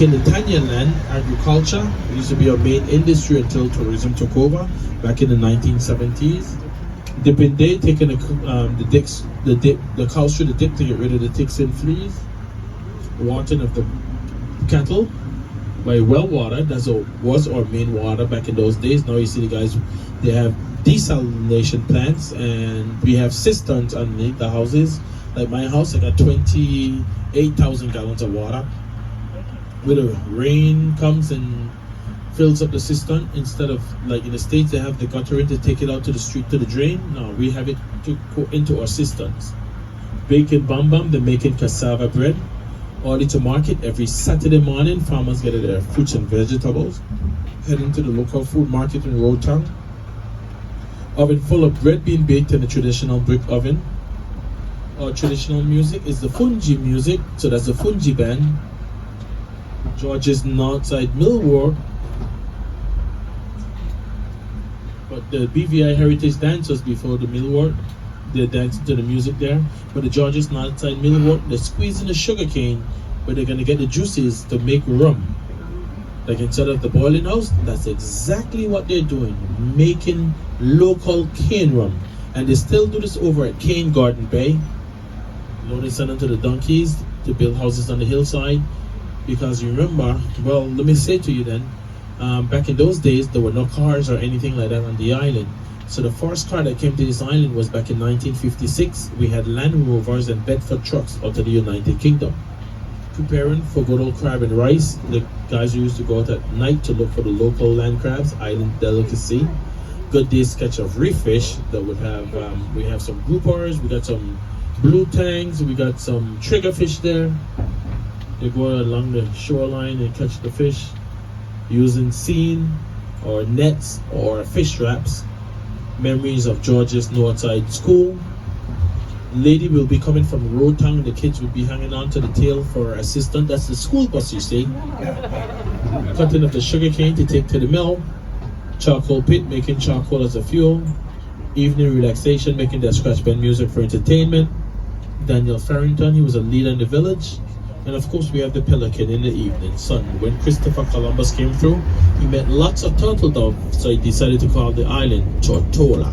In the Tanya land, agriculture used to be our main industry until tourism took over back in the 1970s. Dipping day, taking the cows through the dip to get rid of the ticks and fleas. Watering of the cattle by well water. Was our main water back in those days. Now you see the guys, they have desalination plants, and we have cisterns underneath the houses. Like my house, I got 28,000 gallons of water. When the rain comes and fills up the cistern, instead of like in the States they have the gutter in to take it out to the street to the drain, no, we have it to go into our cisterns. Baking bam, they're making cassava bread. All to market every Saturday morning. Farmers get their fruits and vegetables. Heading to the local food market in Road Town. Oven full of bread being baked in a traditional brick oven. Our traditional music is the Fungi music, so that's the Fungi band. George's Northside Millward, but the BVI Heritage Dancers before the Millward, they dance to the music there. But the George's Northside Millward, they're squeezing the sugar cane, but they're gonna get the juices to make rum. Like instead of the boiling house, that's exactly what they're doing, making local cane rum. And they still do this over at Cane Garden Bay. You know, they send them to the donkeys to build houses on the hillside. Because you remember, well, let me say to you then, back in those days, there were no cars or anything like that on the island. So the first car that came to this island was back in 1956. We had Land Rovers and Bedford trucks out of the United Kingdom. Preparing for good old crab and rice. The guys who used to go out at night to look for the local land crabs, island delicacy. Good day's catch of reef fish that would have, we have some groupers, we got some blue tangs, we got some triggerfish there. They go along the shoreline and catch the fish using seine or nets or fish traps. Memories of George's Northside School. Lady will be coming from Road Town. The kids will be hanging on to the tail for assistant. That's the school bus, you see. Cutting up the sugar cane to take to the mill. Charcoal pit, making charcoal as a fuel. Evening relaxation, making their scratch band music for entertainment. Daniel Farrington, he was a leader in the village. And of course we have the pelican in the evening sun. When Christopher Columbus came through, he met lots of turtle doves, so he decided to call the island Tortola.